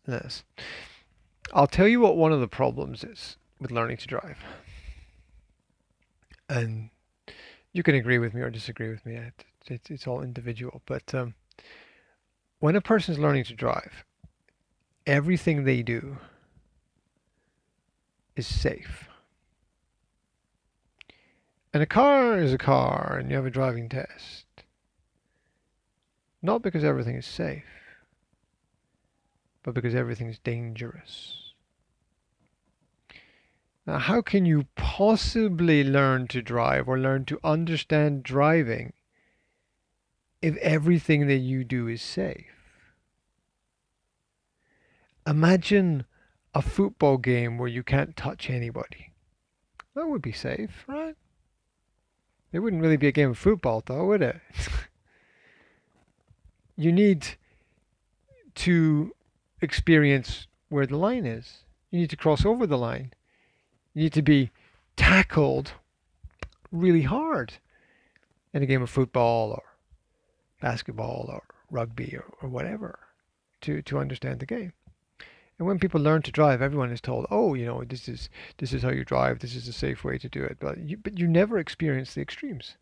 Yes. I'll tell you what one of the problems is with learning to drive. And you can agree with me or disagree with me. It's all individual. But when a person's learning to drive, everything they do is safe. And a car is a car, and you have a driving test. Not because everything is safe, but because everything is dangerous. Now, how can you possibly learn to drive or learn to understand driving if everything that you do is safe? Imagine a football game where you can't touch anybody. That would be safe, right? It wouldn't really be a game of football, though, would it? You need to experience where the line is. You need to cross over the line. You need to be tackled really hard in a game of football or basketball or rugby or whatever to understand the game. And when people learn to drive, everyone is told, "Oh, this is how you drive. This is a safe way to do it." But you never experience the extremes.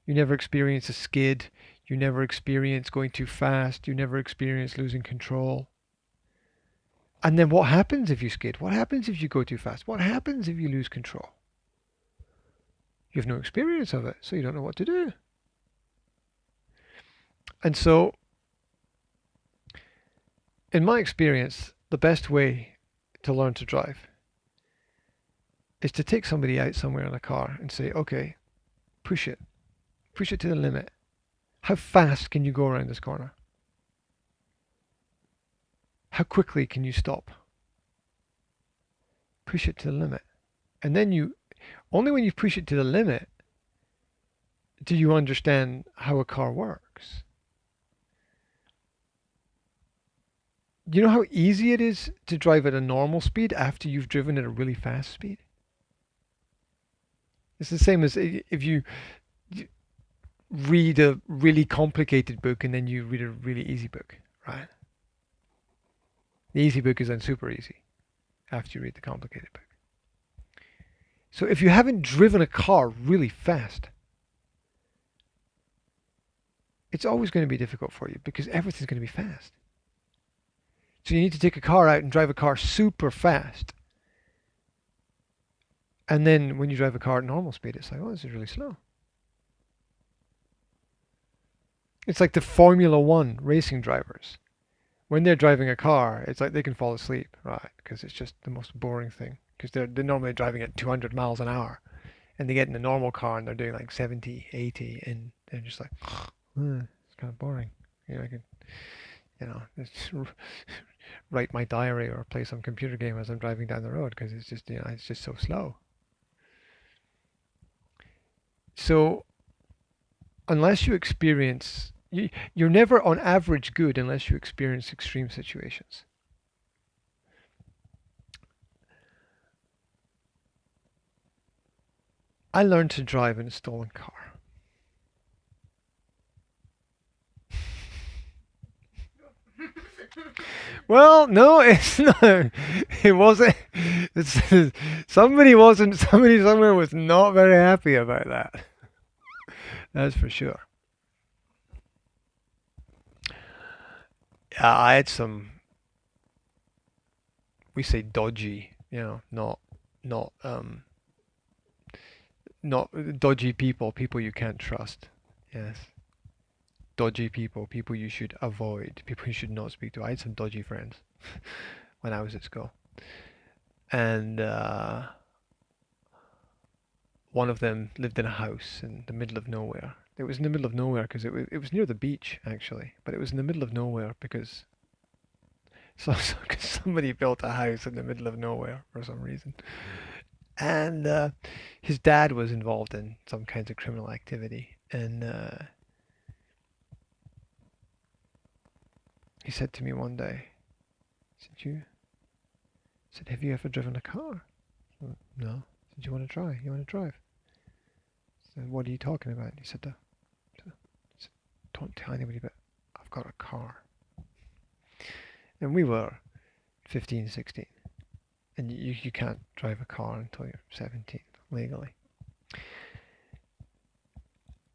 You never experience a skid. You never experience going too fast. You never experience losing control. And then what happens if you skid? What happens if you go too fast? What happens if you lose control? You have no experience of it, so you don't know what to do. And so, in my experience, the best way to learn to drive is to take somebody out somewhere in a car and say, okay, push it. Push it to the limit. How fast can you go around this corner? How quickly can you stop? Push it to the limit. And then only when you push it to the limit do you understand how a car works. You know how easy it is to drive at a normal speed after you've driven at a really fast speed? It's the same as if you read a really complicated book and then you read a really easy book, right? The easy book is then super easy after you read the complicated book. So if you haven't driven a car really fast, it's always going to be difficult for you because everything's going to be fast. So you need to take a car out and drive a car super fast. And then when you drive a car at normal speed, it's like, oh, this is really slow. It's like the Formula One racing drivers. When they're driving a car, it's like they can fall asleep, right? Because it's just the most boring thing. Because they're normally driving at 200 miles an hour. And they get in a normal car and they're doing like 70, 80. And they're just like, it's kind of boring. I could, just write my diary or play some computer game as I'm driving down the road because it's just so slow. So unless you experience, you're never on average good unless you experience extreme situations. I learned to drive in a stolen car. Well, no, it's not. It wasn't. Somebody somewhere was not very happy about that. That's for sure. Yeah, I had some. We say dodgy, not not dodgy people you can't trust. Yes, dodgy people you should avoid, people you should not speak to. I had some dodgy friends when I was at school, and one of them lived in a house in the middle of nowhere. It was in the middle of nowhere because it was near the beach actually, but it was in the middle of nowhere because somebody built a house in the middle of nowhere for some reason. And his dad was involved in some kinds of criminal activity. And he said to me one day, have you ever driven a car? No. I said, you want to try? You want to drive? I said, what are you talking about? He said, don't tell anybody, but I've got a car. And we were 15, 16. And you can't drive a car until you're 17 legally.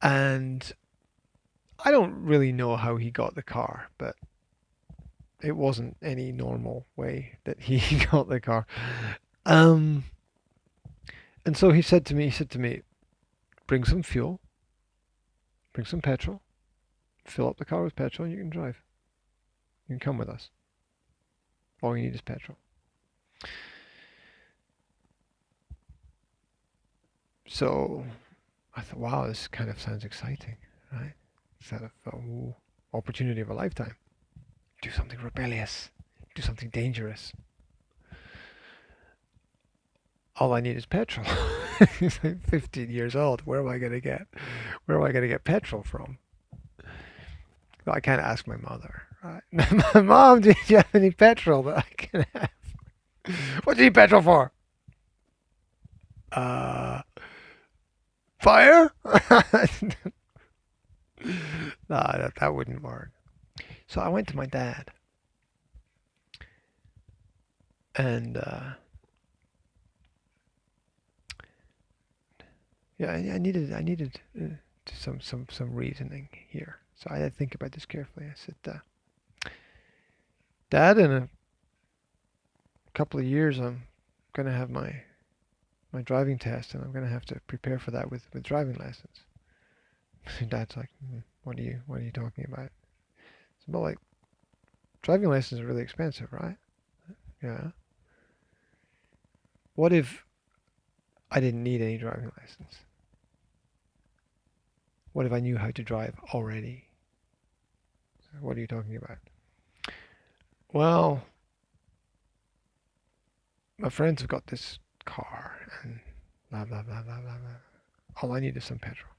And I don't really know how he got the car, but it wasn't any normal way that he got the car. And so he said to me, bring some fuel, bring some petrol, fill up the car with petrol, and you can drive. You can come with us. All you need is petrol. So I thought, wow, this kind of sounds exciting, right? It's that opportunity of a lifetime. Do something rebellious. Do something dangerous. All I need is petrol. He's like 15 years old. Where am I gonna get petrol from? Well, I can't ask my mother. Right? Mom, do you have any petrol that I can have? What do you need petrol for? Fire? No, that wouldn't work. So I went to my dad, and yeah, I needed some reasoning here. So I had to think about this carefully. I said, Dad, in a couple of years, I'm gonna have my driving test, and I'm gonna have to prepare for that with driving lessons. And Dad's like, what are you talking about? It's about like driving lessons are really expensive, right? Yeah. What if I didn't need any driving lessons? What if I knew how to drive already? What are you talking about? Well, my friends have got this car and blah blah blah blah blah blah. All I need is some petrol.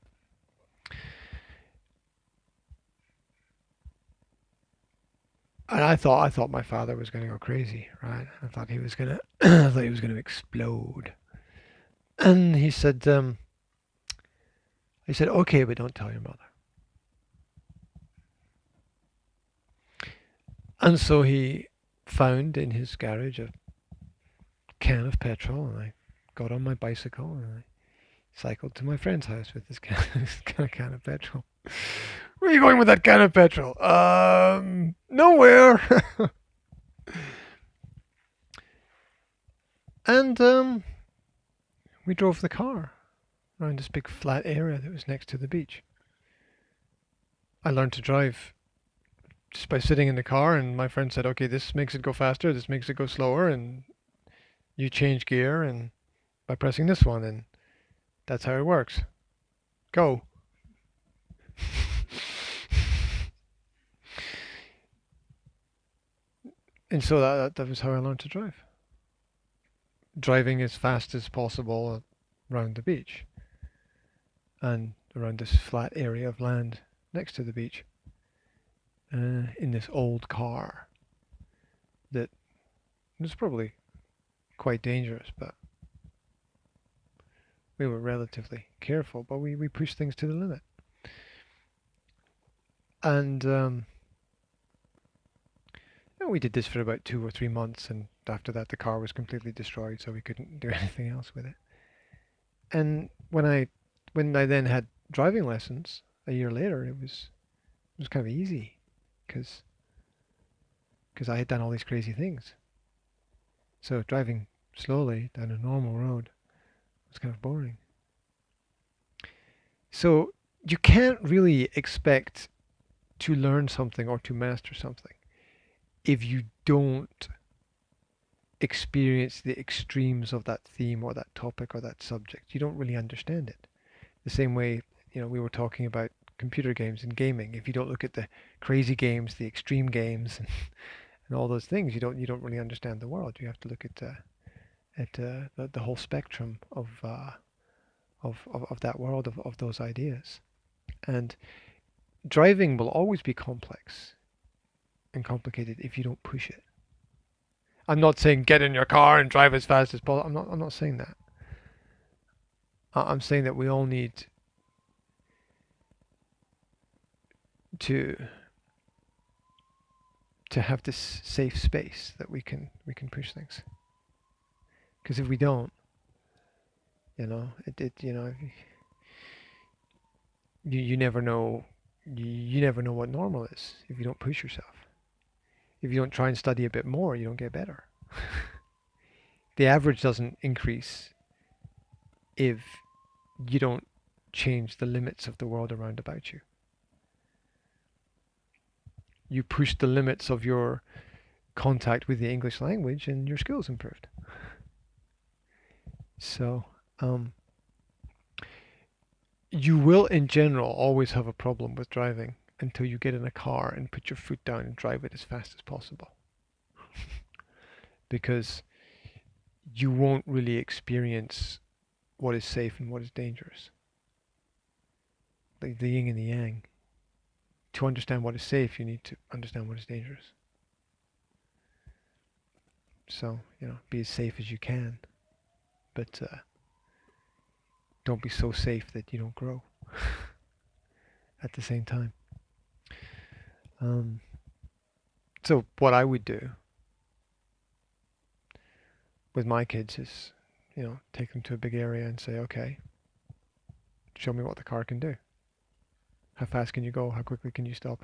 And I thought my father was going to go crazy, right? I thought he was going to I thought he was going to explode. And he said okay, but don't tell your mother. And so he found in his garage a can of petrol, and I got on my bicycle and I cycled to my friend's house with this can of petrol. Where are you going with that can of petrol? Nowhere. And we drove the car around this big flat area that was next to the beach. I learned to drive just by sitting in the car, and my friend said, okay, this makes it go faster, this makes it go slower, and you change gear and by pressing this one, and that's how it works. Go. And so that was how I learned to drive. Driving as fast as possible around the beach and around this flat area of land next to the beach in this old car that was probably quite dangerous, but we were relatively careful, but we pushed things to the limit. And we did this for about 2 or 3 months, and after that the car was completely destroyed, so we couldn't do anything else with it. And when I then had driving lessons a year later, it was kind of easy because I had done all these crazy things. So driving slowly down a normal road was kind of boring. So you can't really expect to learn something or to master something if you don't experience the extremes of that theme or that topic or that subject. You don't really understand it. The same way, we were talking about computer games and gaming. If you don't look at the crazy games, the extreme games, and all those things, you don't really understand the world. You have to look at the whole spectrum of that world, of those ideas. And driving will always be complex and complicated if you don't push it. I'm not saying get in your car and drive as fast as possible. I'm not saying that. I'm saying that we all need to to have this safe space that we can push things. Because if we don't, you never know. You never know what normal is if you don't push yourself. If you don't try and study a bit more, you don't get better. The average doesn't increase if you don't change the limits of the world around about you. You push the limits of your contact with the English language and your skills improved. So, you will in general always have a problem with driving until you get in a car and put your foot down and drive it as fast as possible. Because you won't really experience what is safe and what is dangerous. Like the yin and the yang. To understand what is safe, you need to understand what is dangerous. So, be as safe as you can, but don't be so safe that you don't grow at the same time. So what I would do with my kids is, take them to a big area and say, okay, show me what the car can do. How fast can you go? How quickly can you stop?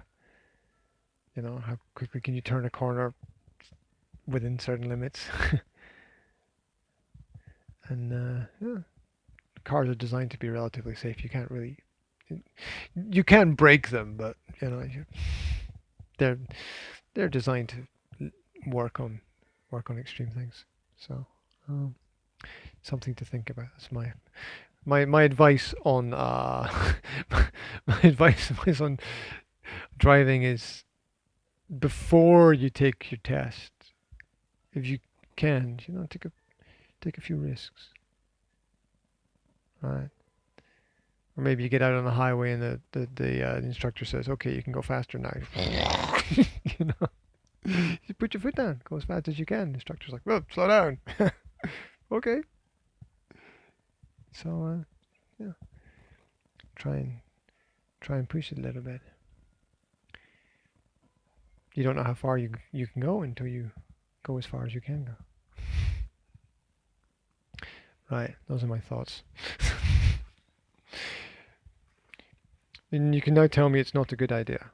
How quickly can you turn a corner within certain limits? And cars are designed to be relatively safe. You can't really, you can break them, but they're designed to work on extreme things. So something to think about. That's my advice on my advice on driving is, before you take your test, if you can, take a few risks. Right. Or maybe you get out on the highway and the instructor says, okay, you can go faster now. You put your foot down, go as fast as you can. The instructor's like, well, slow down. Okay. So, yeah, try and push it a little bit. You don't know how far you can go until you go as far as you can go. Right, those are my thoughts. And you can now tell me it's not a good idea.